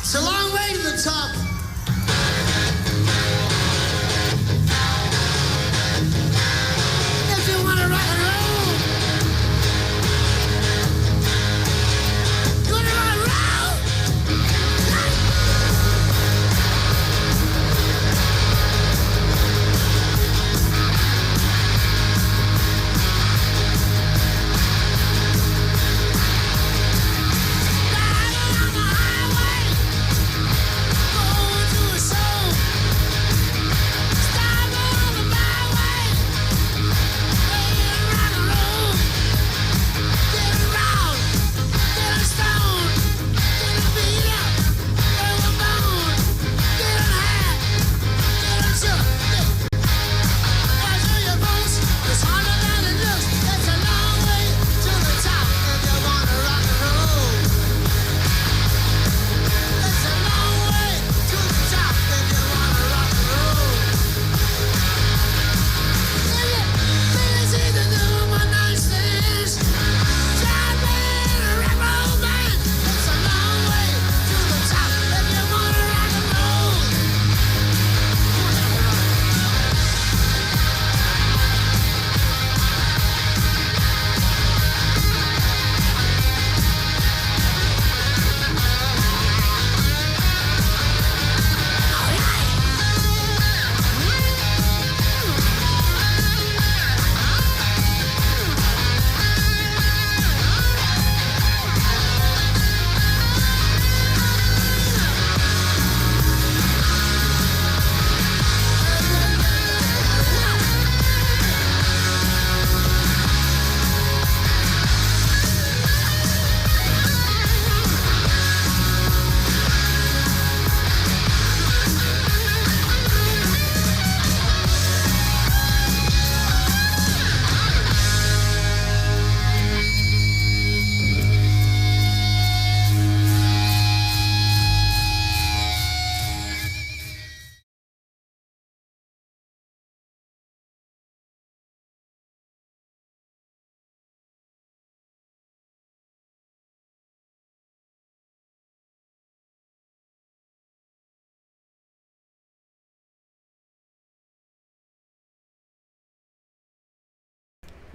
It's a long way to the top. If you want to rock and roll, you want to rock and roll? Riding on the highway, going to a show. Stopping on the byway, playing rock and roll. Getting round, getting stoned, getting beat up, throwing bone, getting high, getting shook. Watch on your bones, it's harder than it looks. It's a long way to the top if you wanna rock and roll. It's a long way to the top if you wanna rock and roll. If you feel easy to do one night stands, try playing a rock and roll band. It's a long way to the top if you wanna rock and roll.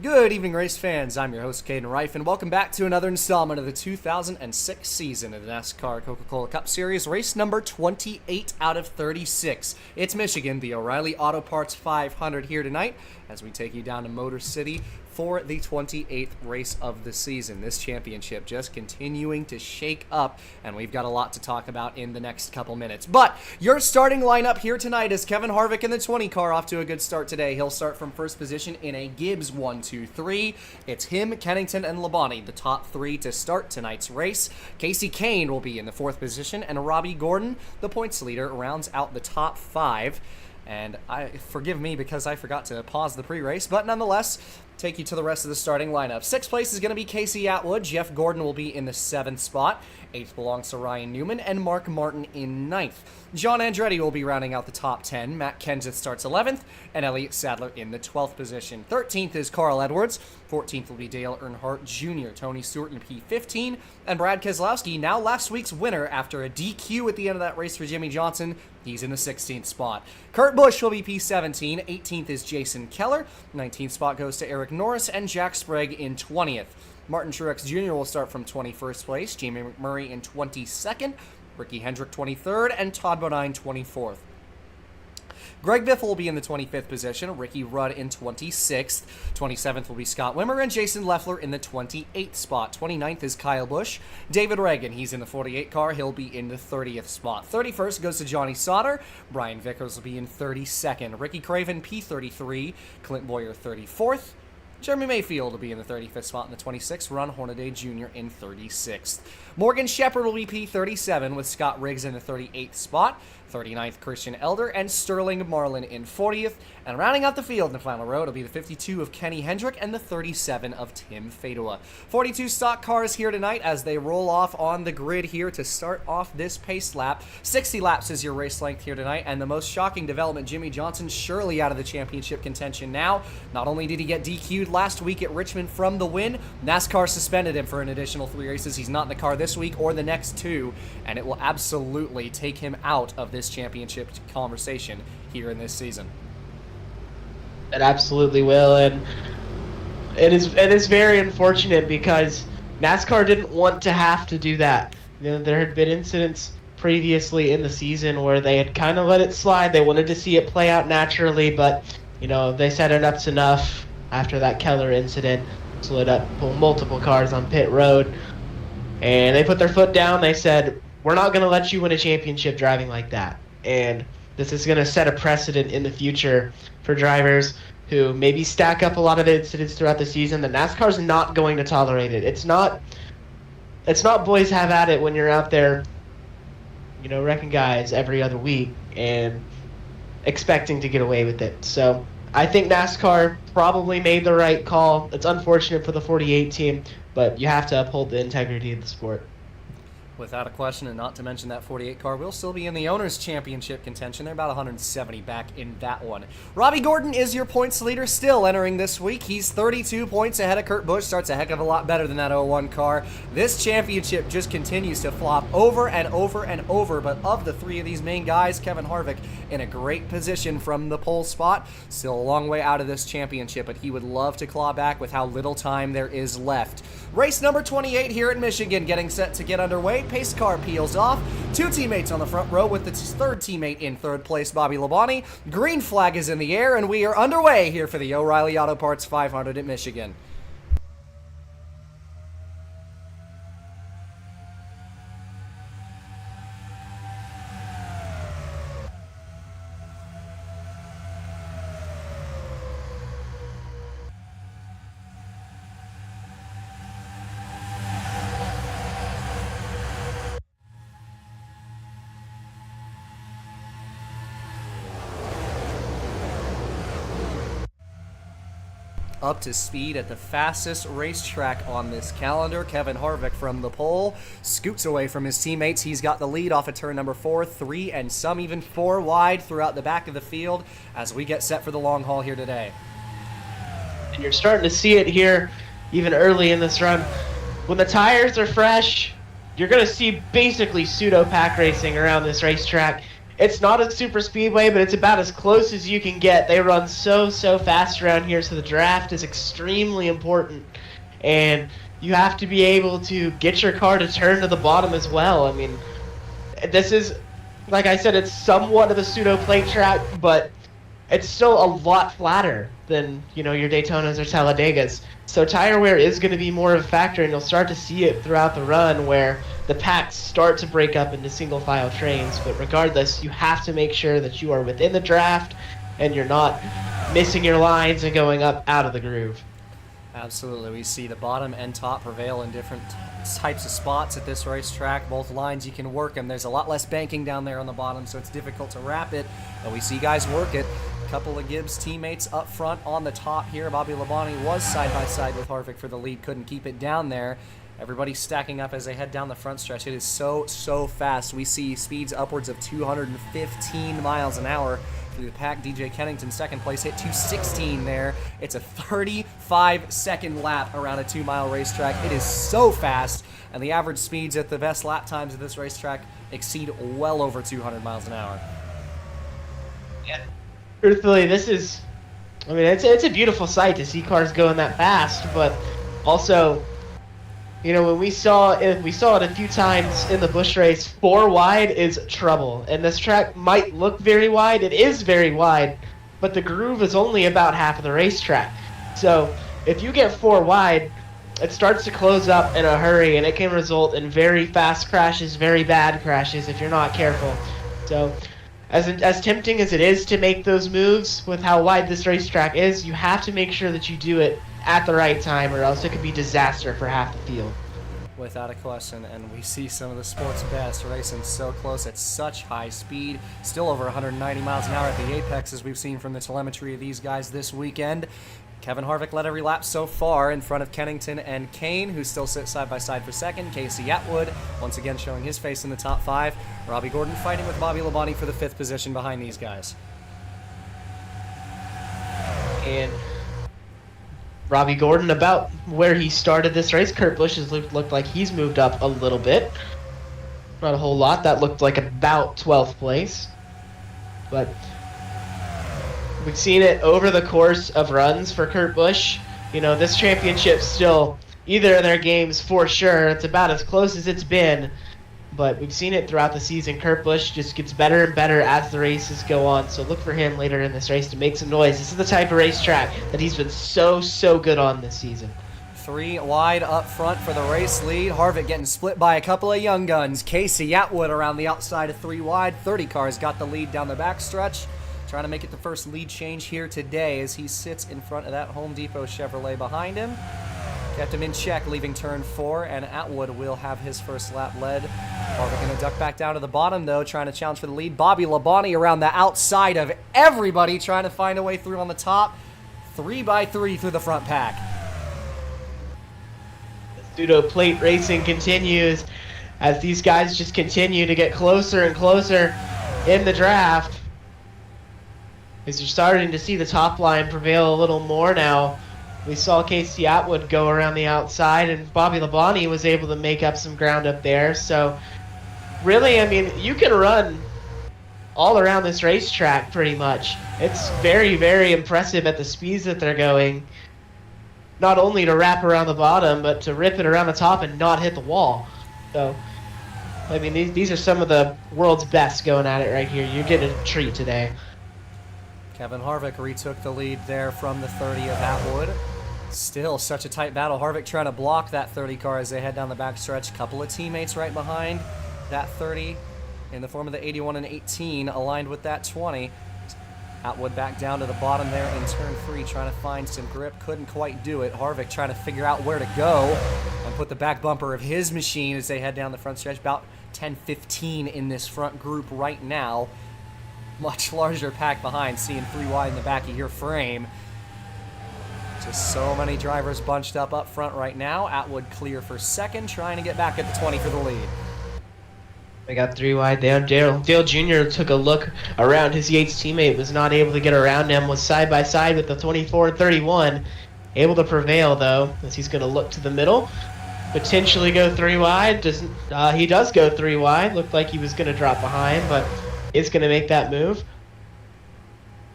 Good evening, race fans. I'm your host, Caden Reif, and welcome back to another installment of the 2006 season of the NASCAR Coca-Cola Cup Series, race number 28 out of 36. It's Michigan, the O'Reilly Auto Parts 500 here tonight as we take you down to Motor City for the 28th race of the season. This championship just continuing to shake up, and we've got a lot to talk about in the next couple minutes. But your starting lineup here tonight is Kevin Harvick in the 20 car, off to a good start today. He'll start from first position in a Gibbs 1-2-3. It's him, Kennington, and Labonte, the top three to start tonight's race. Casey Kane will be in the fourth position, and Robbie Gordon, the points leader, rounds out the top five. And forgive me because I forgot to pause the pre-race, but nonetheless, take you to the rest of the starting lineup. Sixth place is going to be Casey Atwood. Jeff Gordon will be in the seventh spot. Eighth belongs to Ryan Newman and Mark Martin in ninth. John Andretti will be rounding out the top 10. Matt Kenseth starts 11th, and Elliott Sadler in the 12th position. 13th is Carl Edwards. 14th will be Dale Earnhardt Jr., Tony Stewart in P15, and Brad Keselowski, now last week's winner after a DQ at the end of that race for Jimmy Johnson. He's in the 16th spot. Kurt Busch will be P17. 18th is Jason Keller. 19th spot goes to Eric Norris, and Jack Sprague in 20th. Martin Truex Jr. will start from 21st place. Jamie McMurray in 22nd. Ricky Hendrick 23rd, and Todd Bodine 24th. Greg Biffle will be in the 25th position, Ricky Rudd in 26th, 27th will be Scott Wimmer, and Jason Leffler in the 28th spot. 29th is Kyle Busch. David Reagan, he's in the 48 car, he'll be in the 30th spot. 31st goes to Johnny Sauter. Brian Vickers will be in 32nd. Ricky Craven, P33, Clint Boyer 34th. Jeremy Mayfield will be in the 35th spot in the 26th. Ron Hornaday Jr. in 36th. Morgan Shepherd will be P37 with Scott Riggs in the 38th spot. 39th, Christian Elder, and Sterling Marlin in 40th. And rounding out the field in the final row, it'll be the 52 of Kenny Hendrick and the 37 of Tim Fadua. 42 stock cars here tonight as they roll off on the grid here to start off this pace lap. 60 laps is your race length here tonight, and the most shocking development, Jimmy Johnson surely out of the championship contention now. Not only did he get DQ'd debuted last week at Richmond from the win. NASCAR suspended him for an additional 3 races. He's not in the car this week or the next 2, and it will absolutely take him out of this championship conversation here in this season. It absolutely will, and it is very unfortunate because NASCAR didn't want to have to do that. There had been incidents previously in the season where they had kind of let it slide. They wanted to see it play out naturally, but they said enough's enough after that Keller incident. Split up multiple cars on pit road, and they put their foot down. They said, we're not going to let you win a championship driving like that, and this is going to set a precedent in the future for drivers who maybe stack up a lot of incidents throughout the season. The NASCAR's not going to tolerate it. It's not boys have at it when you're out there wrecking guys every other week and expecting to get away with it. So I think NASCAR probably made the right call. It's unfortunate for the 48 team, but you have to uphold the integrity of the sport. Without a question, and not to mention that 48 car will still be in the Owners' Championship contention. They're about 170 back in that one. Robbie Gordon is your points leader still entering this week. He's 32 points ahead of Kurt Busch. Starts a heck of a lot better than that 01 car. This championship just continues to flop over and over and over, but of the 3 of these main guys, Kevin Harvick in a great position from the pole spot. Still a long way out of this championship, but he would love to claw back with how little time there is left. Race number 28 here at Michigan getting set to get underway. Pace car peels off. 2 teammates on the front row with the 3rd teammate in 3rd place, Bobby Labonte. Green flag is in the air, and we are underway here for the O'Reilly Auto Parts 500 at Michigan. Up to speed at the fastest racetrack on this calendar. Kevin Harvick from the pole scoots away from his teammates. He's got the lead off of turn number 4, 3, and some even 4 wide throughout the back of the field as we get set for the long haul here today. And you're starting to see it here even early in this run. When the tires are fresh, you're going to see basically pseudo pack racing around this racetrack. It's not a super speedway, but it's about as close as you can get. They run so fast around here, so the draft is extremely important. And you have to be able to get your car to turn to the bottom as well. I mean, this is, like I said, it's somewhat of a pseudo plate track, but it's still a lot flatter than, your Daytonas or Talladegas. So tire wear is going to be more of a factor, and you'll start to see it throughout the run where the packs start to break up into single file trains. But regardless, you have to make sure that you are within the draft and you're not missing your lines and going up out of the groove. Absolutely. We see the bottom and top prevail in different types of spots at this racetrack. Both lines, you can work them. There's a lot less banking down there on the bottom, so it's difficult to wrap it, but we see guys work it. A couple of Gibbs teammates up front on the top here. Bobby Labonte was side-by-side with Harvick for the lead, couldn't keep it down there. Everybody stacking up as they head down the front stretch. It is so fast. We see speeds upwards of 215 miles an hour through the pack. DJ Kennington, second place, hit 216 there. It's a 35-second lap around a 2-mile racetrack. It is so fast, and the average speeds at the best lap times of this racetrack exceed well over 200 miles an hour. Yeah. Truthfully, it's a beautiful sight to see cars going that fast, but also, when we saw it a few times in the Busch race, 4 wide is trouble. And this track might look very wide. It is very wide, but the groove is only about half of the racetrack. So if you get 4 wide, it starts to close up in a hurry, and it can result in very fast crashes, very bad crashes if you're not careful. So as tempting as it is to make those moves with how wide this racetrack is, you have to make sure that you do it at the right time, or else it could be disaster for half the field. Without a question, and we see some of the sport's best racing so close at such high speed, still over 190 miles an hour at the apex, as we've seen from the telemetry of these guys this weekend. Kevin Harvick led every lap so far in front of Kennington and Kane, who still sit side by side for second. Casey Atwood, once again showing his face in the top 5. Robbie Gordon fighting with Bobby Labonte for the 5th position behind these guys. And Robbie Gordon about where he started this race. Kurt Busch has looked like he's moved up a little bit. Not a whole lot. That looked like about 12th place. But we've seen it over the course of runs for Kurt Busch. You know, this championship still either of their games for sure. It's about as close as it's been. But we've seen it throughout the season. Kurt Busch just gets better and better as the races go on. So look for him later in this race to make some noise. This is the type of racetrack that he's been so good on this season. 3 wide up front for the race lead. Harvick getting split by a couple of young guns. Casey Atwood around the outside of 3 wide. 30 cars got the lead down the backstretch. Trying to make it the first lead change here today as he sits in front of that Home Depot Chevrolet behind him. Kept him in check, leaving turn 4, and Atwood will have his first lap led. Harvick going to duck back down to the bottom, though, trying to challenge for the lead. Bobby Labonte around the outside of everybody, trying to find a way through on the top. 3 by 3 through the front pack. Pseudo plate racing continues as these guys just continue to get closer and closer in the draft. As you're starting to see the top line prevail a little more now. We saw Casey Atwood go around the outside, and Bobby Labonte was able to make up some ground up there. So, really, I mean, you can run all around this racetrack pretty much. It's very impressive at the speeds that they're going. Not only to wrap around the bottom, but to rip it around the top and not hit the wall. So, I mean, these are some of the world's best going at it right here. You're getting a treat today. Kevin Harvick retook the lead there from the 30 of Atwood. Still such a tight battle. Harvick trying to block that 30 car as they head down the backstretch. Couple of teammates right behind that 30 in the form of the 81 and 18 aligned with that 20. Atwood back down to the bottom there in turn 3, trying to find some grip. Couldn't quite do it. Harvick trying to figure out where to go and put the back bumper of his machine as they head down the front stretch. About 10-15 in this front group right now. Much larger pack behind, seeing 3 wide in the back of your frame. Just so many drivers bunched up front right now. Atwood clear for second, trying to get back at the 20 for the lead. They got 3 wide down. Dale Jr. took a look around. His Yates teammate was not able to get around him, was side by side with the 24 and 31. Able to prevail, though, as he's going to look to the middle. Potentially go 3 wide. He does go 3 wide. Looked like he was going to drop behind, but is going to make that move.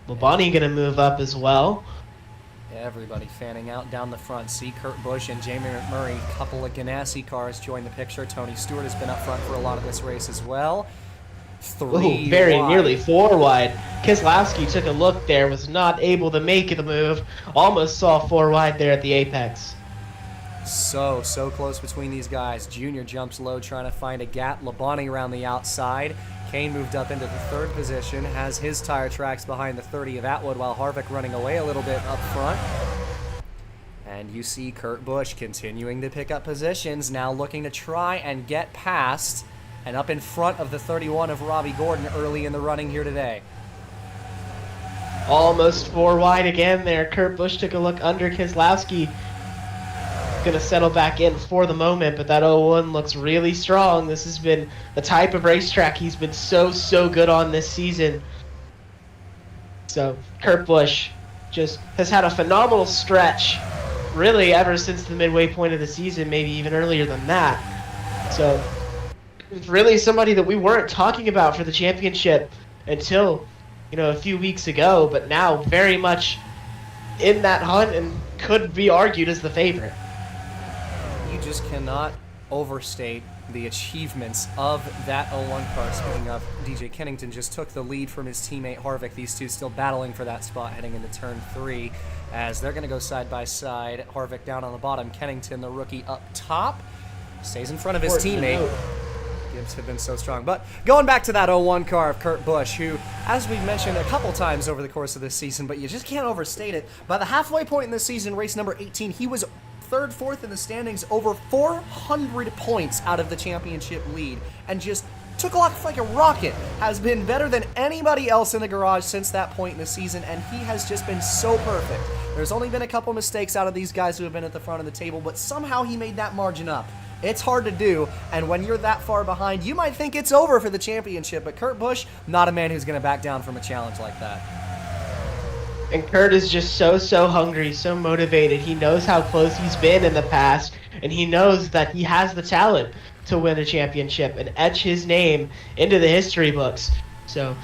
Labonte going to move up as well. Everybody fanning out down the front. See Kurt Busch and Jamie McMurray, couple of Ganassi cars join the picture. Tony Stewart has been up front for a lot of this race as well. 3 very wide. nearly 4 wide. Keselowski took a look there, was not able to make the move. Almost saw 4 wide there at the apex. So close between these guys. Junior jumps low trying to find a gap. Labonte around the outside. Kane moved up into the 3rd position, has his tire tracks behind the 30 of Atwood, while Harvick running away a little bit up front. And you see Kurt Busch continuing to pick up positions, now looking to try and get past and up in front of the 31 of Robbie Gordon early in the running here today. Almost 4 wide again there. Kurt Busch took a look under Keselowski. Going to settle back in for the moment, but that 01 looks really strong. This has been the type of racetrack he's been so good on this season. So Kurt Busch just has had a phenomenal stretch, really ever since the midway point of the season, maybe even earlier than that. So really somebody that we weren't talking about for the championship until, you know, a few weeks ago, but now very much in that hunt and could be argued as the favorite. You just cannot overstate the achievements of that 01 car. Speaking of, DJ Kennington just took the lead from his teammate Harvick. These two still battling for that spot heading into turn 3 as they're going to go side by side. Harvick down on the bottom, Kennington, the rookie, up top. Stays in front of his teammate. Gibbs have been so strong. But going back to that 01 car of Kurt Busch, who, as we've mentioned a couple times over the course of this season, but you just can't overstate it. By the halfway point in this season, race number 18, he was 3rd, 4th in the standings, over 400 points out of the championship lead, and just took off like a rocket. Has been better than anybody else in the garage since that point in the season, and he has just been so perfect. There's only been a couple mistakes out of these guys who have been at the front of the table, but somehow he made that margin up. It's hard to do, and when you're that far behind, you might think it's over for the championship, but Kurt Busch, not a man who's going to back down from a challenge like that. And Kurt is just so hungry, so motivated. He knows how close he's been in the past, and he knows that he has the talent to win a championship and etch his name into the history books. So,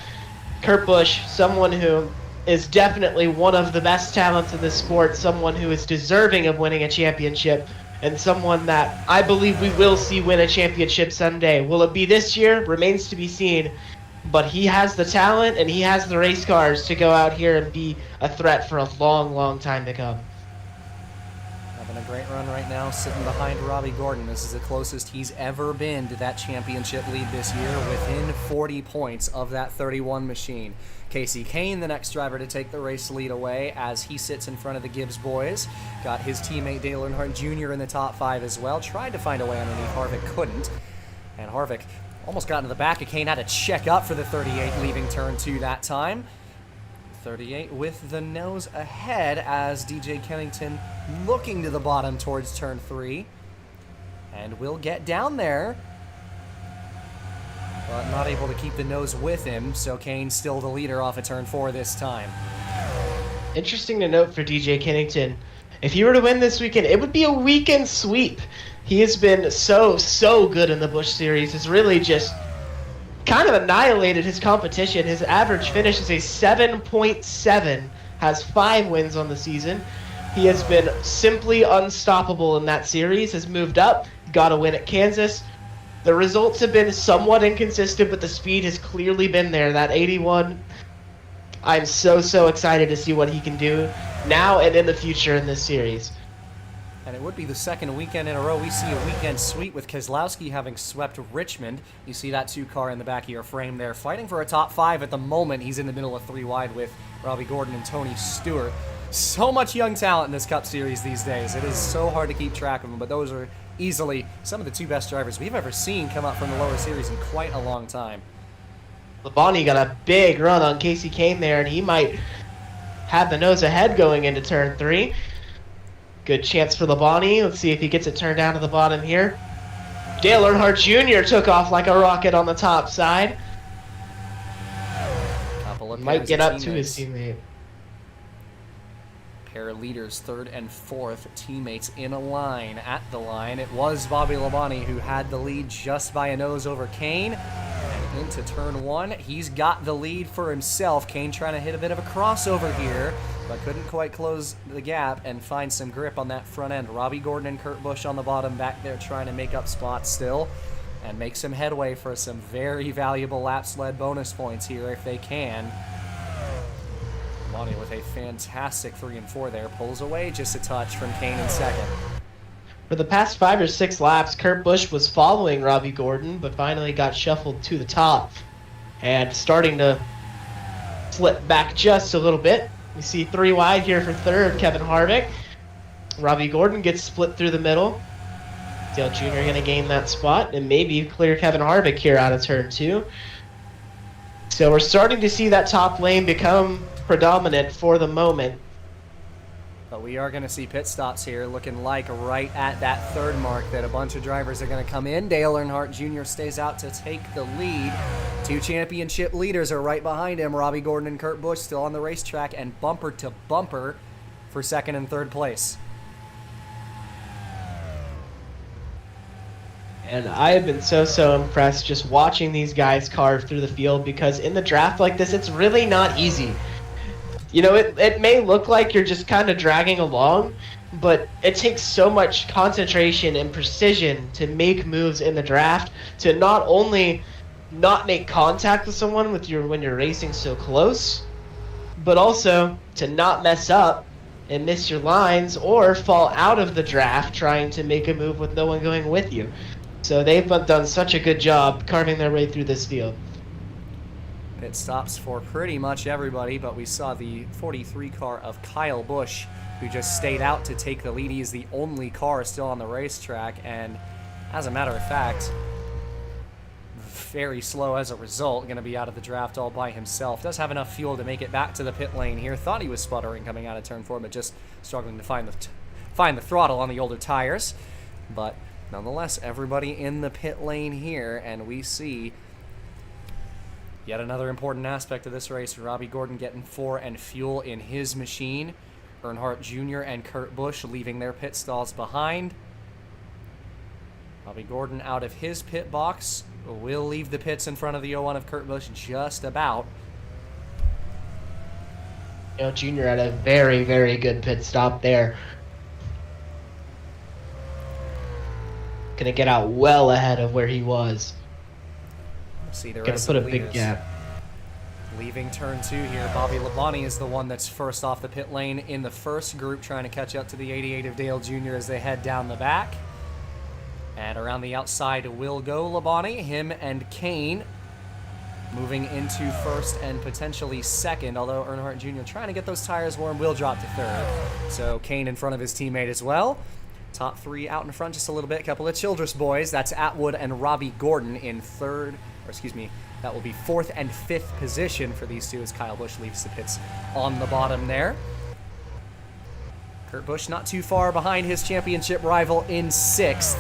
Kurt Busch, someone who is definitely one of the best talents in this sport, someone who is deserving of winning a championship, and someone that I believe we will see win a championship someday. Will it be this year? Remains to be seen. But he has the talent and he has the race cars to go out here and be a threat for a long time to come. Having a great run right now, sitting behind Robbie Gordon. This is the closest he's ever been to that championship lead this year, within 40 points of that 31 machine. Casey Kane, the next driver to take the race lead away, as he sits in front of the Gibbs boys. Got his teammate Dale Earnhardt Jr. in the top 5 as well. Tried to find a way underneath Harvick, couldn't. And Harvick almost got into the back of Kane, had to check up for the 38 leaving turn 2 that time. 38 with the nose ahead as DJ Kennington looking to the bottom towards turn 3. And will get down there, but not able to keep the nose with him, so Kane's still the leader off of turn 4 this time. Interesting to note for DJ Kennington, if he were to win this weekend, it would be a weekend sweep. He has been so good in the Busch Series. Has really just kind of annihilated his competition. His average finish is a 7.7, has 5 wins on the season. He has been simply unstoppable in that series, has moved up, got a win at Kansas. The results have been somewhat inconsistent, but the speed has clearly been there. That 81, I'm so excited to see what he can do now and in the future in this series. And it would be the second weekend in a row we see a weekend sweep, with Keselowski having swept Richmond. You see that 2-car in the back of your frame there, fighting for a top 5 at the moment. He's in the middle of 3 wide with Robbie Gordon and Tony Stewart. So much young talent in this Cup Series these days. It is so hard to keep track of them, but those are easily some of the 2 best drivers we've ever seen come up from the lower series in quite a long time. Labonte got a big run on Casey Kane there, and he might have the nose ahead going into turn 3. Good chance for Labonte. Let's see if he gets it turned down to the bottom here. Dale Earnhardt Jr. took off like a rocket on the top side. Might get up to his teammate. Pair of leaders, 3rd and 4th, teammates in a line at the line. It was Bobby Labonte who had the lead just by a nose over Kane. And into turn 1, he's got the lead for himself. Kane trying to hit a bit of a crossover here, but couldn't quite close the gap and find some grip on that front end. Robbie Gordon and Kurt Busch on the bottom back there trying to make up spots still and make some headway for some very valuable lap sled bonus points here if they can. Labonte with a fantastic 3 and 4 there, pulls away just a touch from Kane in second. For the past 5 or 6 laps, Kurt Busch was following Robbie Gordon, but finally got shuffled to the top and starting to slip back just a little bit. We see 3 wide here for 3rd, Kevin Harvick. Robbie Gordon gets split through the middle. Dale Jr. going to gain that spot and maybe clear Kevin Harvick here out of turn 2. So we're starting to see that top lane become predominant for the moment. But we are going to see pit stops here, looking like right at that 3rd mark that a bunch of drivers are going to come in. Dale Earnhardt Jr. stays out to take the lead. 2 championship leaders are right behind him. Robbie Gordon and Kurt Busch still on the racetrack and bumper to bumper for 2nd and 3rd place. And I have been so impressed just watching these guys carve through the field, because in the draft like this, it's really not easy. You know, it may look like you're just kind of dragging along, but it takes so much concentration and precision to make moves in the draft, to not only not make contact with someone when you're racing so close, but also to not mess up and miss your lines or fall out of the draft trying to make a move with no one going with you. So they've done such a good job carving their way through this field. Pit stops for pretty much everybody, but we saw the 43 car of Kyle Busch, who just stayed out to take the lead. He is the only car still on the racetrack, and as a matter of fact, very slow as a result, going to be out of the draft all by himself. Does have enough fuel to make it back to the pit lane here. Thought he was sputtering coming out of turn 4, but just struggling to find the throttle on the older tires. But nonetheless, everybody in the pit lane here, and we see Yet another important aspect of this race, Robbie Gordon getting 4 and fuel in his machine. Earnhardt Jr. and Kurt Busch leaving their pit stalls behind. Robbie Gordon out of his pit box. Will leave the pits in front of the 01 of Kurt Busch just about. Jr. had a very, very good pit stop there. Gonna get out well ahead of where he was. See the Gonna rest put of a the big leaders. gap. Leaving turn 2 here, Bobby Labonte is the one that's first off the pit lane in the first group, trying to catch up to the 88 of Dale Jr. as they head down the back. And around the outside will go Labonte, him and Kane moving into first and potentially second, although Earnhardt Jr. trying to get those tires warm, will drop to third. So Kane in front of his teammate as well. Top 3 out in front just a little bit. Couple of Childress boys. That's Atwood and Robbie Gordon in third, or excuse me, that will be 4th and 5th position for these two as Kyle Busch leaves the pits on the bottom there. Kurt Busch not too far behind his championship rival in 6th.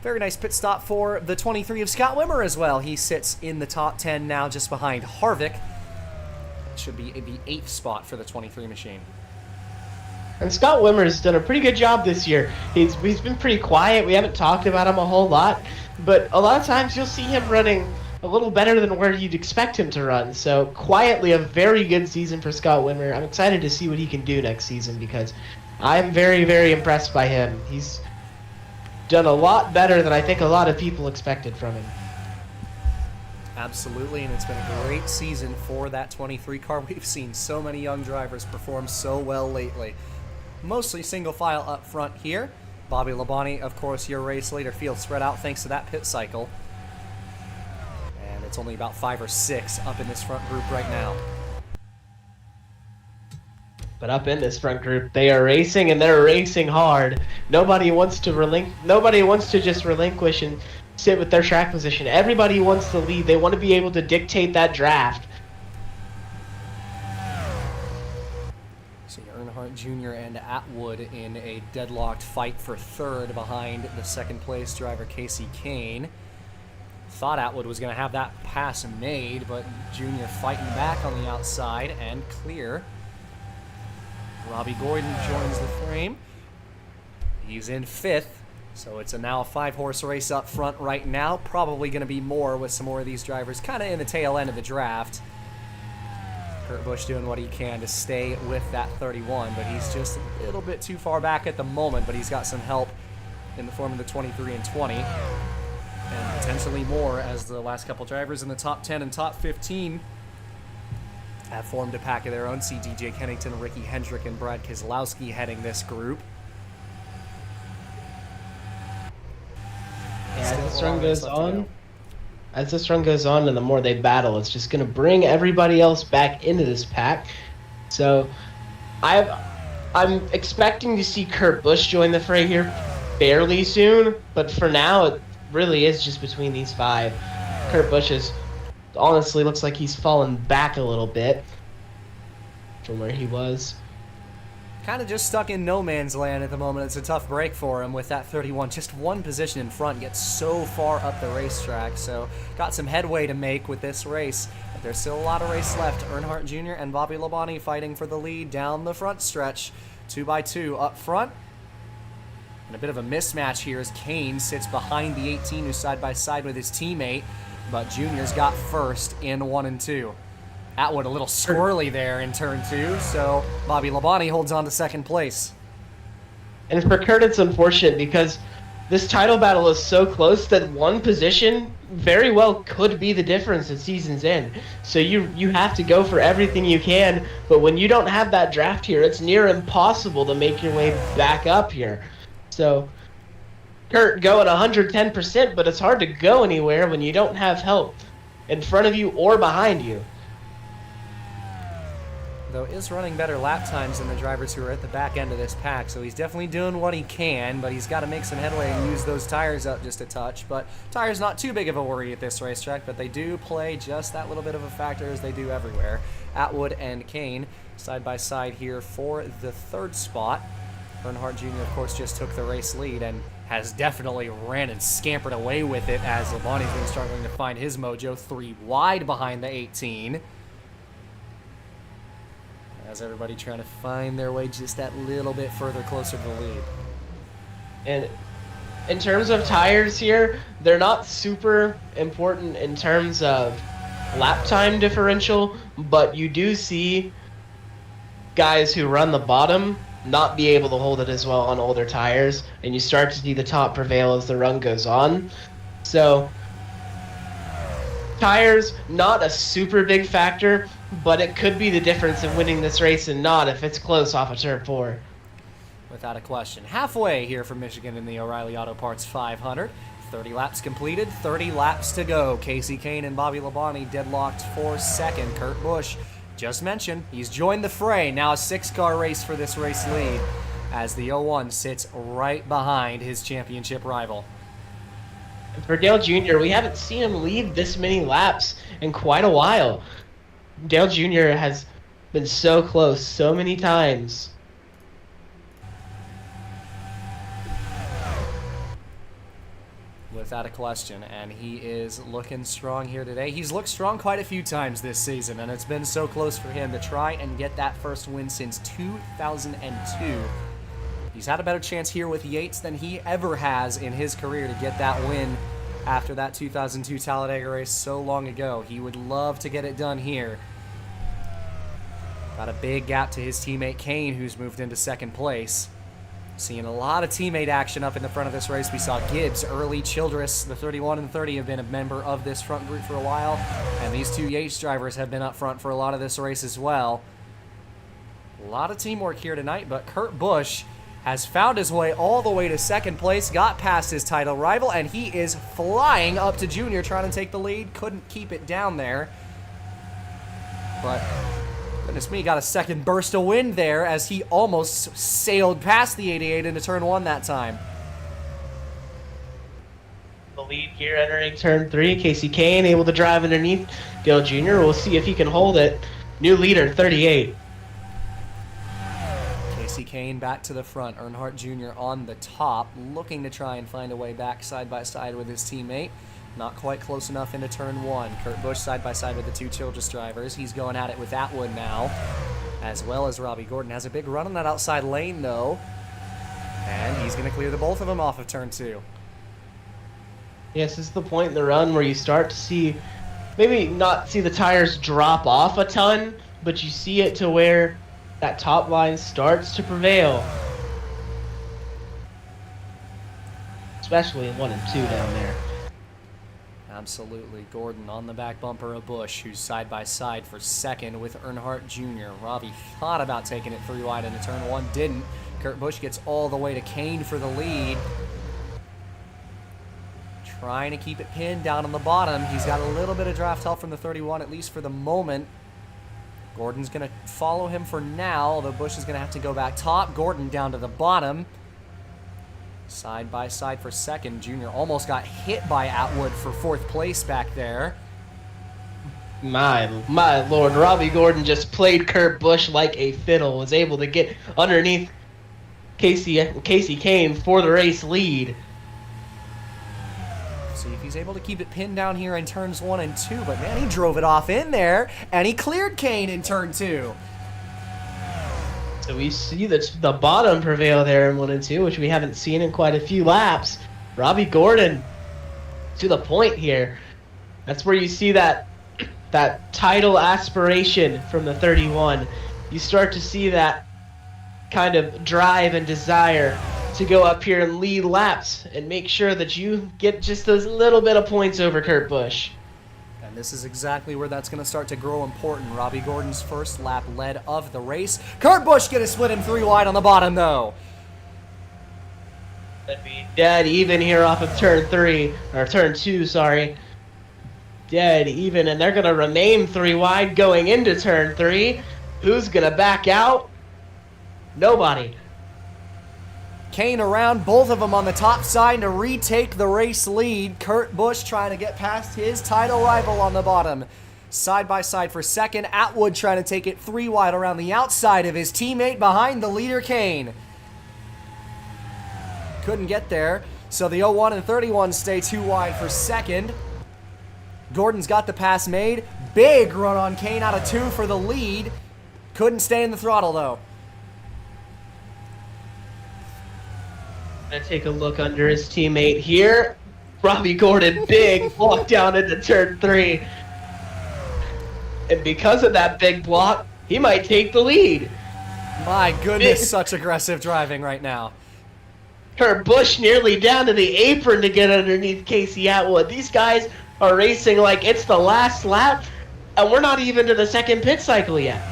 Very nice pit stop for the 23 of Scott Wimmer as well. He sits in the top 10 now just behind Harvick. That should be the 8th spot for the 23 machine. And Scott Wimmer's done a pretty good job this year. He's been pretty quiet. We haven't talked about him a whole lot. But a lot of times you'll see him running a little better than where you'd expect him to run. So quietly, a very good season for Scott Wimmer. I'm excited to see what he can do next season because I'm very, very impressed by him. He's done a lot better than I think a lot of people expected from him. Absolutely, and it's been a great season for that 23 car. We've seen so many young drivers perform so well lately. Mostly single file up front here. Bobby Labonte, of course, your race leader. Field spread out thanks to that pit cycle. And it's only about 5 or 6 up in this front group right now. But up in this front group, they are racing, and they're racing hard. Nobody wants to just relinquish and sit with their track position. Everybody wants to lead. They want to be able to dictate that draft. So Earnhardt Jr. and Atwood in a deadlocked fight for third behind the second place driver Casey Kane. Thought Atwood was going to have that pass made, but Jr. fighting back on the outside and clear. Robbie Gordon joins the frame. He's in 5th, so it's now a 5-horse race up front right now. Probably going to be more with some more of these drivers kind of in the tail end of the draft. Kurt Busch doing what he can to stay with that 31, but he's just a little bit too far back at the moment, but he's got some help in the form of the 23 and 20, and potentially more as the last couple drivers in the top 10 and top 15 have formed a pack of their own. See DJ Kennington, Ricky Hendrick, and Brad Keselowski heading this group. Yeah, as this run goes on, and the more they battle, it's just going to bring everybody else back into this pack. So, I'm expecting to see Kurt Busch join the fray here fairly soon, but for now, it really is just between these 5. Kurt Busch is honestly looks like he's fallen back a little bit from where he was. Kind of just stuck in no man's land at the moment. It's a tough break for him with that 31. Just one position in front, gets so far up the racetrack. So got some headway to make with this race. But there's still a lot of race left. Earnhardt Jr. and Bobby Labonte fighting for the lead down the front stretch. 2 by 2 up front. And a bit of a mismatch here as Kane sits behind the 18 who's side by side with his teammate. But Junior's got first in 1 and 2. Atwood a little squirrely there in turn 2, so Bobby Labonte holds on to second place. And for Kurt, it's unfortunate because this title battle is so close that one position very well could be the difference at season's end. So you have to go for everything you can, but when you don't have that draft here, it's near impossible to make your way back up here. So Kurt going 110%, but it's hard to go anywhere when you don't have help in front of you or behind you. Though is running better lap times than the drivers who are at the back end of this pack, so he's definitely doing what he can, but he's got to make some headway and use those tires up just a touch. But tires not too big of a worry at this racetrack, but they do play just that little bit of a factor as they do everywhere. Atwood and Kane side by side here for the 3rd spot. Earnhardt Jr., of course, just took the race lead and has definitely ran and scampered away with it as Labonte's been struggling to find his mojo. 3 wide behind the 18. As everybody trying to find their way just that little bit further closer to the lead. And in terms of tires here, they're not super important in terms of lap time differential, but you do see guys who run the bottom not be able to hold it as well on older tires, and you start to see the top prevail as the run goes on. So tires, not a super big factor, but it could be the difference in winning this race and not if it's close off of turn 4. Without a question. Halfway here from Michigan in the O'Reilly Auto Parts 500. 30 laps completed, 30 laps to go. Casey Kane and Bobby Labonte deadlocked for second. Kurt Busch, just mentioned, he's joined the fray. Now a 6-car race for this race lead as the 01 sits right behind his championship rival. And for Dale Jr., we haven't seen him lead this many laps in quite a while. Dale Jr. has been so close so many times. Without a question, and he is looking strong here today. He's looked strong quite a few times this season, and it's been so close for him to try and get that first win since 2002. He's had a better chance here with Yates than he ever has in his career to get that win after that 2002 Talladega race so long ago. He would love to get it done here. Got a big gap to his teammate Kane, who's moved into second place. Seeing a lot of teammate action up in the front of this race. We saw Gibbs, Early, Childress, the 31 and 30 have been a member of this front group for a while. And these 2 Yates drivers have been up front for a lot of this race as well. A lot of teamwork here tonight, but Kurt Busch has found his way all the way to second place, got past his title rival, and he is flying up to Junior, trying to take the lead. Couldn't keep it down there. But goodness me, got a second burst of wind there as he almost sailed past the 88 into turn 1 that time. The lead here entering turn 3. Casey Kane able to drive underneath Dale Jr. We'll see if he can hold it. New leader, 38. Casey Kane back to the front. Earnhardt Jr. on the top, looking to try and find a way back side by side with his teammate. Not quite close enough into turn 1. Kurt Busch side by side with the 2 Childress drivers. He's going at it with Atwood now, as well as Robbie Gordon. Has a big run on that outside lane, though. And he's going to clear the both of them off of turn 2. Yes, this is the point in the run where you start to see, maybe not see the tires drop off a ton, but you see it to where that top line starts to prevail. Especially in 1 and 2 down there. Absolutely. Gordon on the back bumper of Busch, who's side by side for second with Earnhardt Jr. Robbie thought about taking it 3 wide into turn 1, didn't. Kurt Busch gets all the way to Kane for the lead. Trying to keep it pinned down on the bottom. He's got a little bit of draft help from the 31, at least for the moment. Gordon's going to follow him for now, although Busch is going to have to go back top. Gordon down to the bottom. Side by side for second. Junior almost got hit by Atwood for 4th place back there. My lord, Robbie Gordon just played Kurt Busch like a fiddle. Was able to get underneath Casey Kane for the race lead. See if he's able to keep it pinned down here in turns 1 and 2. But man, he drove it off in there, and he cleared Kane in turn 2. So we see the bottom prevail there in 1 and 2, which we haven't seen in quite a few laps. Robbie Gordon to the point here. That's where you see that title aspiration from the 31. You start to see that kind of drive and desire to go up here and lead laps and make sure that you get just those little bit of points over Kurt Busch. And this is exactly where that's going to start to grow important. Robbie Gordon's first lap lead of the race. Kurt Busch going to split him 3 wide on the bottom, though. That'd be dead even here off of turn 2, sorry. Dead even, and they're going to remain 3 wide going into turn 3. Who's going to back out? Nobody. Kane around, both of them on the top side to retake the race lead. Kurt Busch trying to get past his title rival on the bottom. Side by side for second. Atwood trying to take it 3 wide around the outside of his teammate behind the leader, Kane. couldn't get there. So the 01 and 31 stay too wide for second. Gordon's got the pass made. Big run on Kane out of 2 for the lead. Couldn't stay in the throttle, though. Gonna take a look under his teammate here. Robbie Gordon, big block down into turn 3. And because of that big block, he might take the lead. My goodness, such aggressive driving right now. Kurt Busch nearly down to the apron to get underneath Casey Atwood. These guys are racing like it's the last lap, and we're not even to the second pit cycle yet.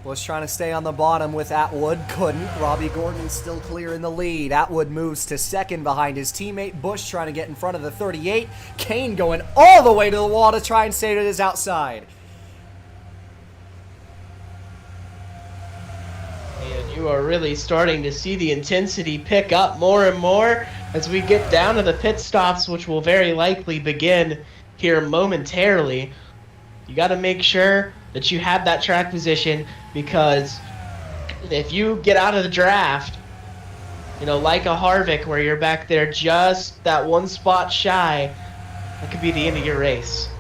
Was trying to stay on the bottom with Atwood, couldn't. Robbie Gordon still clear in the lead. Atwood moves to second behind his teammate. Busch trying to get in front of the 38. Kane going all the way to the wall to try and stay to his outside. And you are really starting to see the intensity pick up more and more as we get down to the pit stops, which will very likely begin here momentarily. You got to make sure that you have that track position, because if you get out of the draft, you know, like a Harvick where you're back there just that one spot shy, that could be the end of your race.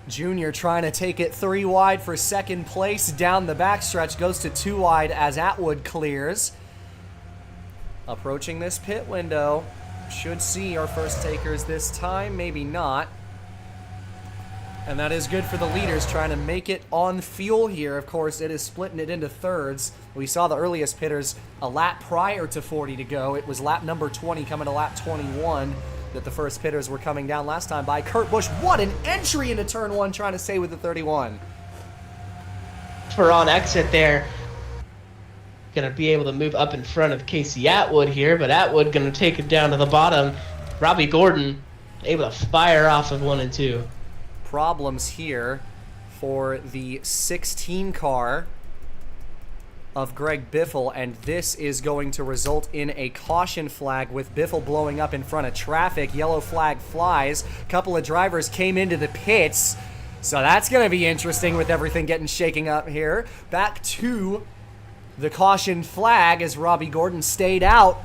Junior trying to take it 3 wide for second place. Down the backstretch, goes to 2 wide as Atwood clears. Approaching this pit window. Should see our first takers this time, maybe not. And that is good for the leaders trying to make it on fuel here. Of course, it is splitting it into thirds. We saw the earliest pitters a lap prior to 40 to go. It was lap number 20 coming to lap 21 that the first pitters were coming down last time by Kurt Busch. What an entry into turn 1 trying to stay with the 31. For on exit there. Gonna be able to move up in front of Casey Atwood here, but Atwood gonna take it down to the bottom. Robbie Gordon able to fire off of 1 and 2. Problems here for the 16 car of Greg Biffle, and this is going to result in a caution flag with Biffle blowing up in front of traffic. Yellow flag flies. A couple of drivers came into the pits, so that's going to be interesting with everything getting shaking up here. Back to the caution flag as Robbie Gordon stayed out.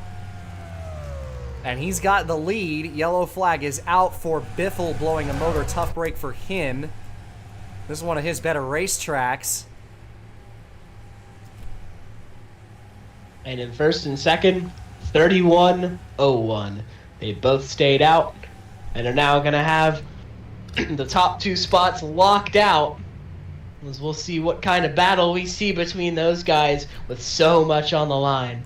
And he's got the lead. Yellow flag is out for Biffle, blowing a motor. Tough break for him. This is one of his better racetracks. And in first and second, 31-01. They both stayed out and are now going to have the top 2 spots locked out. As we'll see what kind of battle we see between those guys with so much on the line.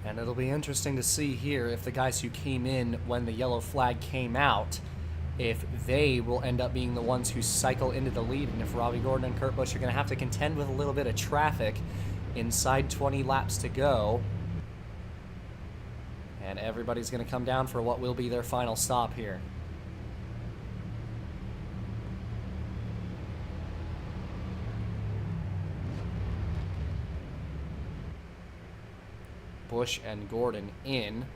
And it'll be interesting to see here if the guys who came in when the yellow flag came out, if they will end up being the ones who cycle into the lead, and if Robbie Gordon and Kurt Busch are going to have to contend with a little bit of traffic inside 20 laps to go. And everybody's going to come down for what will be their final stop here. Busch and Gordon in.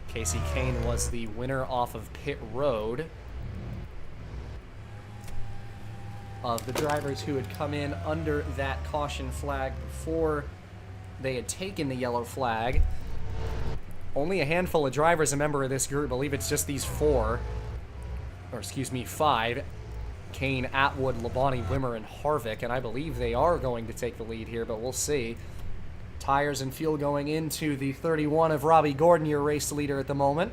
Casey Kane was the winner off of pit road. Of the drivers who had come in under that caution flag before they had taken the yellow flag, only a handful of drivers are a member of this group. I believe it's just these 4, or excuse me, 5. Kane, Atwood, Labonte, Wimmer, and Harvick, and I believe they are going to take the lead here, but we'll see. Tires and fuel going into the 31 of Robbie Gordon, your race leader at the moment.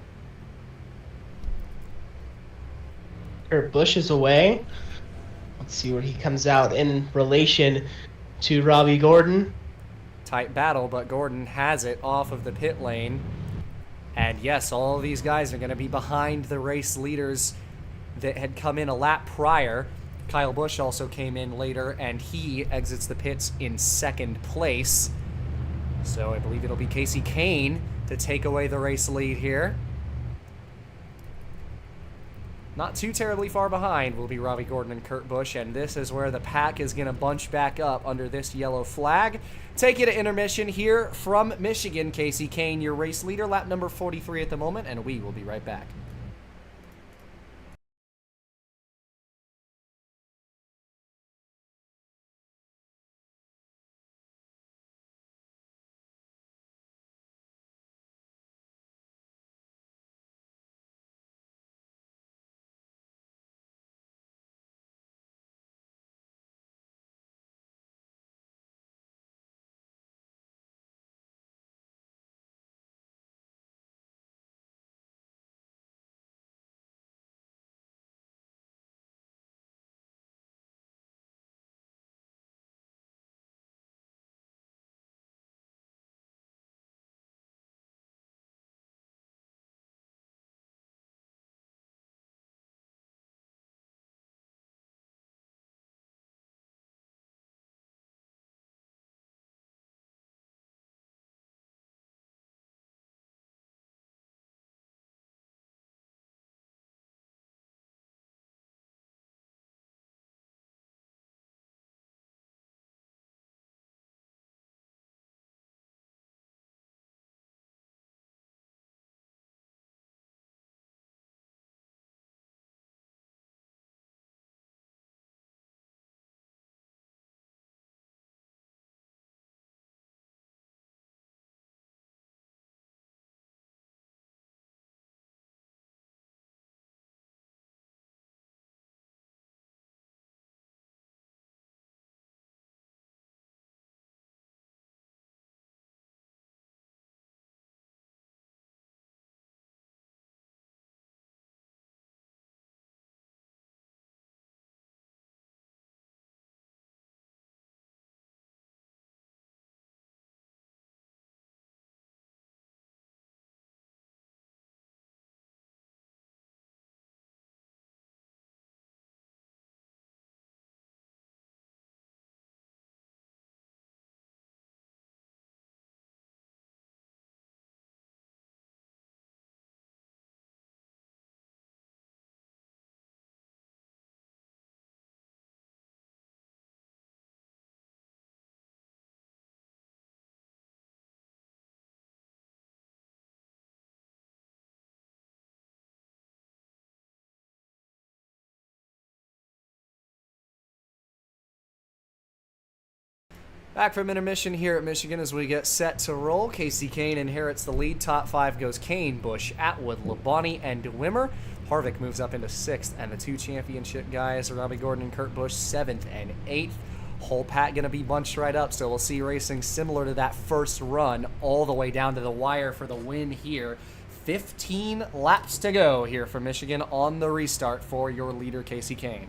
Kurt Busch is away. Let's see where he comes out in relation to Robbie Gordon. Tight battle, but Gordon has it off of the pit lane. And yes, all of these guys are going to be behind the race leaders that had come in a lap prior. Kyle Busch also came in later, and he exits the pits in second place. So I believe it'll be Casey Kane to take away the race lead here. Not too terribly far behind will be Robbie Gordon and Kurt Busch, and this is where the pack is going to bunch back up under this yellow flag. Take you to intermission here from Michigan. Casey Kane, your race leader, lap number 43 at the moment, and we will be right back. Back from intermission here at Michigan as we get set to roll. Casey Kane inherits the lead. Top 5 goes Kane, Busch, Atwood, Labonte, and Wimmer. Harvick moves up into 6th, and the 2 championship guys, Robbie Gordon and Kurt Busch, 7th and 8th. Whole pack going to be bunched right up, so we'll see racing similar to that first run all the way down to the wire for the win here. 15 laps to go here for Michigan on the restart for your leader, Casey Kane.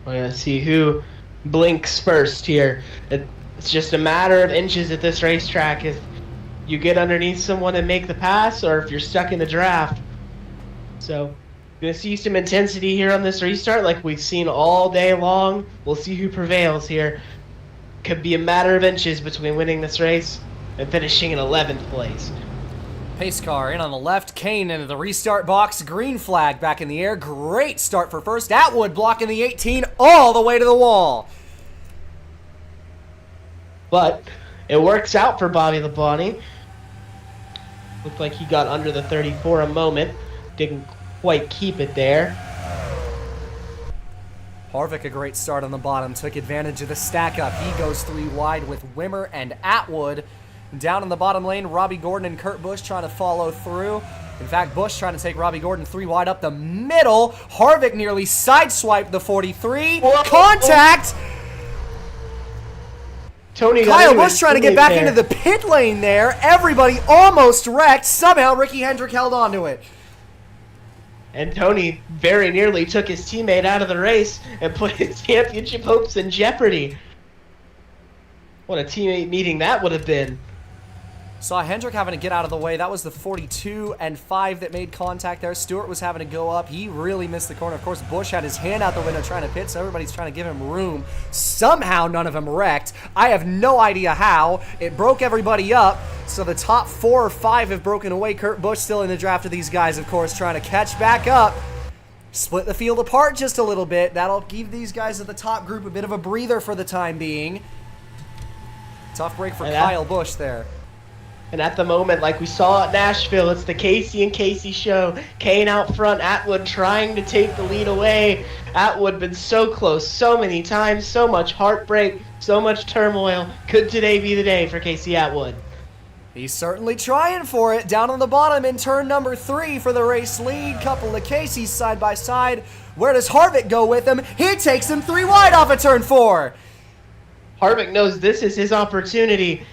We're going to see who blinks first here. It's just a matter of inches at this racetrack if you get underneath someone and make the pass, or if you're stuck in the draft. So, going to see some intensity here on this restart like we've seen all day long. We'll see who prevails here. Could be a matter of inches between winning this race and finishing in 11th place. Pace car in on the left, Kane into the restart box, green flag back in the air, great start for first, Atwood blocking the 18 all the way to the wall. But it works out for Bobby Labonte. Looked like he got under the 34 a moment, didn't quite keep it there. Harvick a great start on the bottom, took advantage of the stack up, he goes 3 wide with Wimmer and Atwood. Down in the bottom lane, Robbie Gordon and Kurt Busch trying to follow through. In fact, Busch trying to take Robbie Gordon 3 wide up the middle. Harvick nearly sideswiped the 43. Whoa. Contact! Tony Kyle Busch trying to get back into the pit lane there. Everybody almost wrecked. Somehow Ricky Hendrick held on to it. And Tony very nearly took his teammate out of the race and put his championship hopes in jeopardy. What a teammate meeting that would have been. Saw Hendrick having to get out of the way. That was the 42 and 5 that made contact there. Stewart was having to go up. He really missed the corner. Of course, Busch had his hand out the window trying to pit, so everybody's trying to give him room. Somehow, none of them wrecked. I have no idea how. It broke everybody up, so the top 4 or 5 have broken away. Kurt Busch still in the draft of these guys, of course, trying to catch back up. Split the field apart just a little bit. That'll give these guys at the top group a bit of a breather for the time being. Tough break for Kyle Busch there. And at the moment, like we saw at Nashville, it's the Casey and Casey show. Kane out front, Atwood trying to take the lead away. Atwood been so close so many times, so much heartbreak, so much turmoil. Could today be the day for Casey Atwood? He's certainly trying for it. Down on the bottom in turn number 3 for the race lead. Couple of Caseys side by side. Where does Harvick go with him? He takes him 3 wide off of turn 4. Harvick knows this is his opportunity.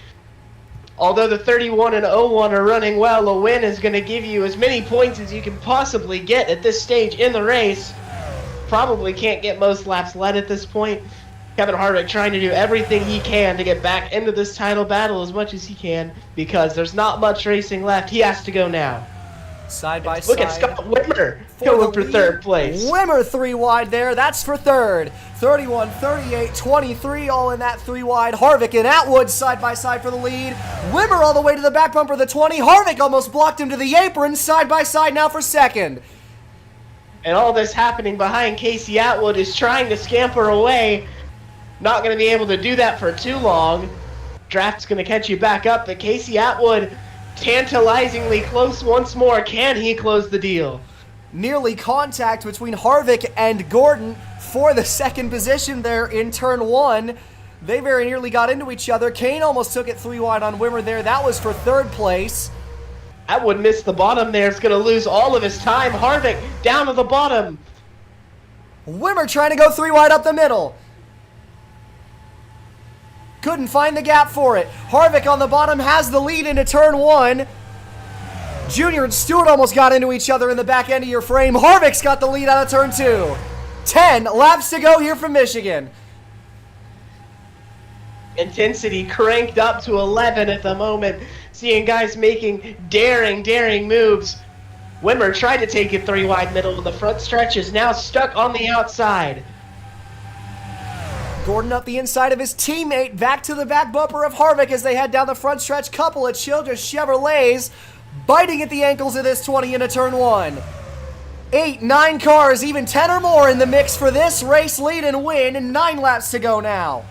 Although the 31 and 01 are running well, a win is going to give you as many points as you can possibly get at this stage in the race. Probably can't get most laps led at this point. Kevin Harvick trying to do everything he can to get back into this title battle as much as he can, because there's not much racing left. He has to go now. Side by side. Look at Scott Wimmer going for 3rd place. Wimmer 3 wide there. That's for 3rd. 31, 38, 23 all in that 3 wide. Harvick and Atwood side by side for the lead. Wimmer all the way to the back bumper of the 20. Harvick almost blocked him to the apron. Side by side now for 2nd. And all this happening behind Casey Atwood is trying to scamper away. Not going to be able to do that for too long. Draft's going to catch you back up, but Casey Atwood tantalizingly close once more. Can he close the deal? Nearly contact between Harvick and Gordon for the 2nd position there in turn 1. They very nearly got into each other. Kane almost took it 3 wide on Wimmer there. That was for 3rd place. Atwood missed the bottom there. It's going to lose all of his time. Harvick down to the bottom. Wimmer trying to go 3 wide up the middle. Couldn't find the gap for it. Harvick on the bottom has the lead into turn 1. Junior and Stewart almost got into each other in the back end of your frame. Harvick's got the lead out of turn 2. 10 laps to go here from Michigan. Intensity cranked up to 11 at the moment. Seeing guys making daring moves. Wimmer tried to take it 3 wide middle, but the front stretch is now stuck on the outside. Gordon up the inside of his teammate, back to the back bumper of Harvick as they head down the front stretch. Couple of Childress Chevrolets biting at the ankles of this 20 into turn 1. 8, 9 cars, even 10 or more in the mix for this race lead and win, and 9 laps to go now.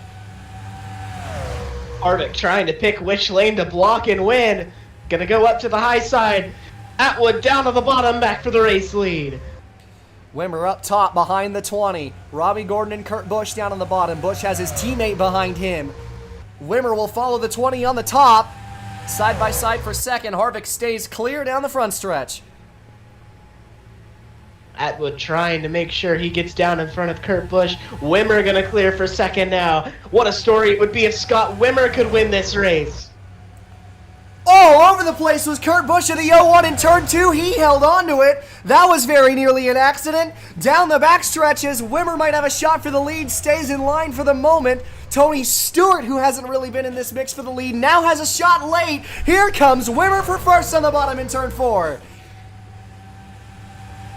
Harvick trying to pick which lane to block and win. Gonna go up to the high side. Atwood down to the bottom, back for the race lead. Wimmer up top behind the 20. Robbie Gordon and Kurt Busch down on the bottom. Busch has his teammate behind him. Wimmer will follow the 20 on the top. Side by side for second. Harvick stays clear down the front stretch. Atwood trying to make sure he gets down in front of Kurt Busch. Wimmer gonna clear for second now. What a story it would be if Scott Wimmer could win this race. All over the place was Kurt Busch at the 01 in turn 2. He held on to it. That was very nearly an accident. Down the back stretches, Wimmer might have a shot for the lead, stays in line for the moment. Tony Stewart, who hasn't really been in this mix for the lead, now has a shot late. Here comes Wimmer for first on the bottom in turn 4.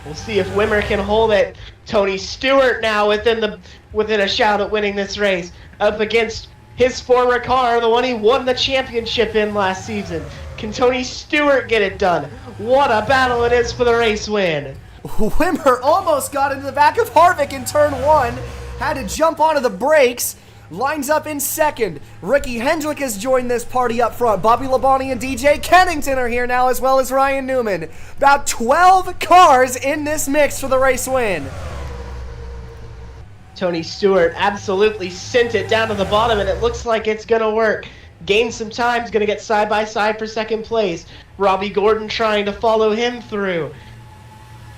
We'll see if Wimmer can hold it. Tony Stewart now within a shout at winning this race, up against his former car, the one he won the championship in last season. Can Tony Stewart get it done? What a battle it is for the race win. Wimmer almost got into the back of Harvick in turn 1. Had to jump onto the brakes. Lines up in second. Ricky Hendrick has joined this party up front. Bobby Labonte and DJ Kennington are here now, as well as Ryan Newman. About 12 cars in this mix for the race win. Tony Stewart absolutely sent it down to the bottom, and it looks like it's going to work. Gain some time, is going to get side by side for second place. Robbie Gordon trying to follow him through.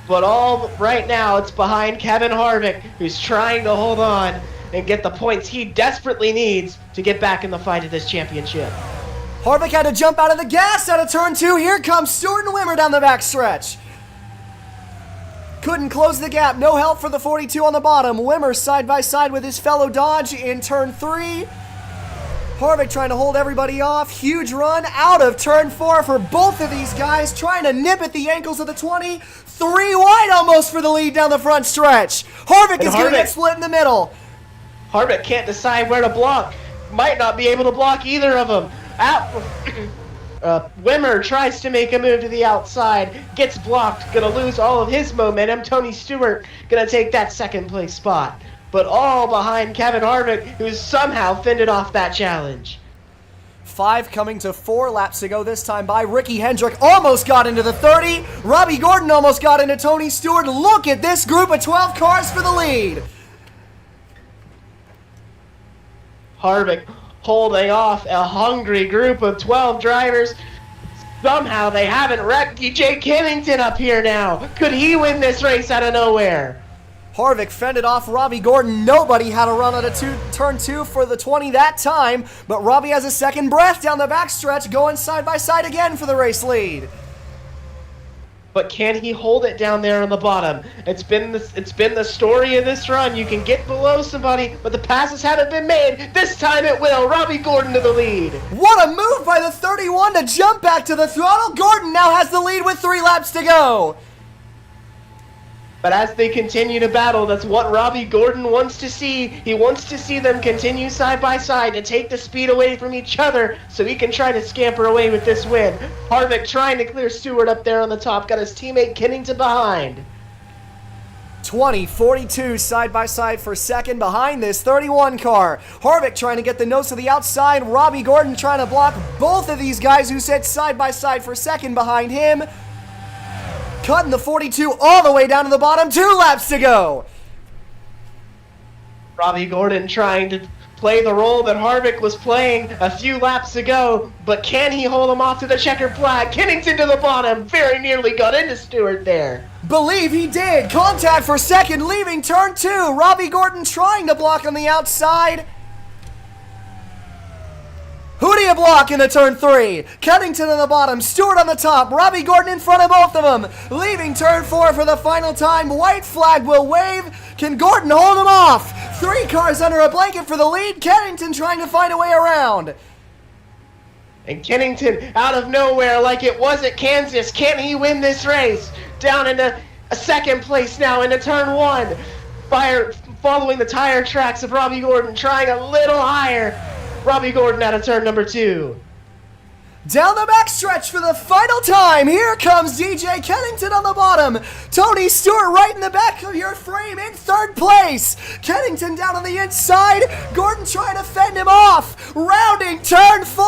But all right now, it's behind Kevin Harvick, who's trying to hold on and get the points he desperately needs to get back in the fight of this championship. Harvick had to jump out of the gas out of turn 2. Here comes Stewart and Wimmer down the back stretch. Couldn't close the gap. No help for the 42 on the bottom. Wimmer side by side with his fellow Dodge in turn 3. Harvick trying to hold everybody off. Huge run out of turn 4 for both of these guys, trying to nip at the ankles of the 20. 3 wide almost for the lead down the front stretch. Harvick is going to get split in the middle. Harvick can't decide where to block. Might not be able to block either of them. Wimmer tries to make a move to the outside, gets blocked, gonna lose all of his momentum. Tony Stewart gonna take that second place spot, but all behind Kevin Harvick, who's somehow fended off that challenge. 5 coming to 4 laps to go this time by Ricky Hendrick. Almost got into the 30. Robbie Gordon almost got into Tony Stewart. Look at this group of 12 cars for the lead. Harvick holding off a hungry group of 12 drivers. Somehow they haven't wrecked DJ Kennington up here now. Could he win this race out of nowhere? Harvick fended off Robbie Gordon. Nobody had a run out of turn 2 for the 20 that time, but Robbie has a second breath down the backstretch, going side by side again for the race lead. But can he hold it down there on the bottom? It's been the story of this run. You can get below somebody, but the passes haven't been made. This time it will. Robbie Gordon to the lead. What a move by the 31 to jump back to the throttle. Gordon now has the lead with 3 laps to go. But as they continue to battle, that's what Robbie Gordon wants to see. He wants to see them continue side by side to take the speed away from each other so he can try to scamper away with this win. Harvick trying to clear Stewart up there on the top. Got his teammate Kennington behind. 20, 42 side by side for second behind this 31 car. Harvick trying to get the nose to the outside. Robbie Gordon trying to block both of these guys who sit side by side for second behind him. Cutting the 42 all the way down to the bottom. 2 laps to go. Robbie Gordon trying to play the role that Harvick was playing a few laps ago, but can he hold him off to the checkered flag? Kennington to the bottom. Very nearly got into Stewart there. Believe he did. Contact for second, leaving turn 2. Robbie Gordon trying to block on the outside. Who do you block into turn 3? Kennington on the bottom, Stewart on the top, Robbie Gordon in front of both of them. Leaving turn 4 for the final time. White flag will wave. Can Gordon hold him off? 3 cars under a blanket for the lead. Kennington trying to find a way around. And Kennington out of nowhere like it was at Kansas. Can he win this race? Down into a second place now into turn 1. Following the tire tracks of Robbie Gordon, trying a little higher. Robbie Gordon out of turn number 2. Down the backstretch for the final time. Here comes DJ Kennington on the bottom. Tony Stewart right in the back of your frame in third place. Kennington down on the inside. Gordon trying to fend him off. Rounding turn 4.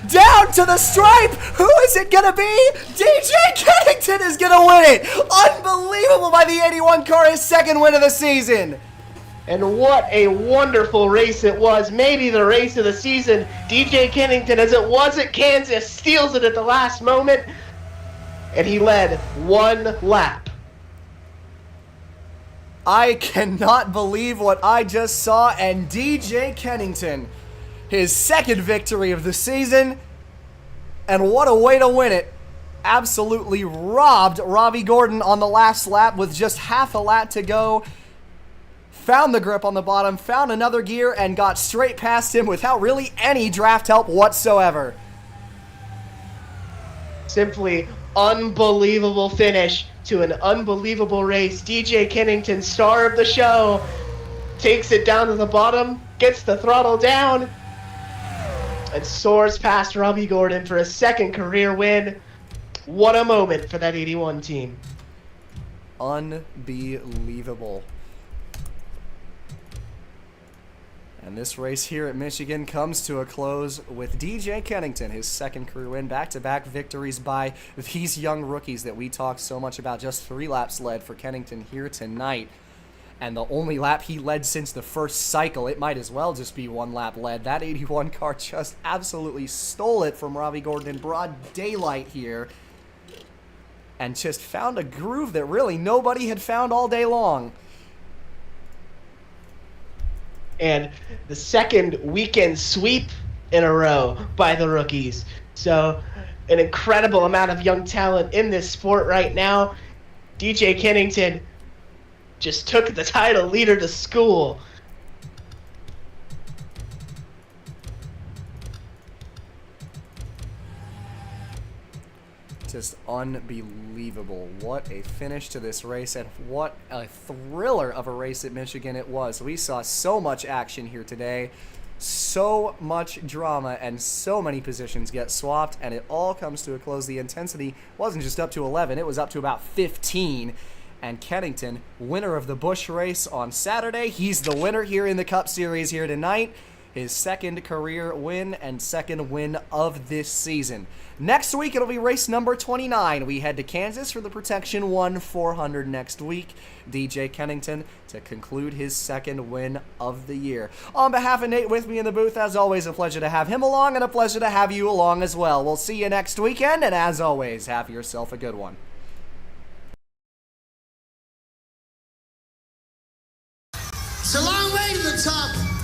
Down to the stripe. Who is it going to be? DJ Kennington is going to win it. Unbelievable by the 81 car. His second win of the season. And what a wonderful race it was. Maybe the race of the season. DJ Kennington, as it was at Kansas, steals it at the last moment. And he led one lap. I cannot believe what I just saw. And DJ Kennington, his second victory of the season. And what a way to win it. Absolutely robbed Robbie Gordon on the last lap with just half a lap to go. Found the grip on the bottom, found another gear, and got straight past him without really any draft help whatsoever. Simply unbelievable finish to an unbelievable race. DJ Kennington, star of the show, takes it down to the bottom, gets the throttle down, and soars past Robbie Gordon for a second career win. What a moment for that 81 team. Unbelievable. And this race here at Michigan comes to a close with DJ Kennington, his second career win, back-to-back victories by these young rookies that we talked so much about. Just 3 laps led for Kennington here tonight. And the only lap he led since the first cycle. It might as well just be 1 lap led. That 81 car just absolutely stole it from Robbie Gordon in broad daylight here. And just found a groove that really nobody had found all day long. And the second weekend sweep in a row by the rookies. So an incredible amount of young talent in this sport right now. DJ Kennington just took the title leader to school. Just unbelievable. What a finish to this race, and what a thriller of a race at Michigan it was. We saw so much action here today, so much drama, and so many positions get swapped, and it all comes to a close. The intensity wasn't just up to 11, it was up to about 15. And Kennington, winner of the Busch race on Saturday. He's the winner here in the Cup Series here tonight. His second career win and second win of this season. Next week, it'll be race number 29. We head to Kansas for the Protection 1 400 next week. DJ Kennington to conclude his second win of the year. On behalf of Nate with me in the booth, as always, a pleasure to have him along and a pleasure to have you along as well. We'll see you next weekend, and as always, have yourself a good one. It's a long way to the top.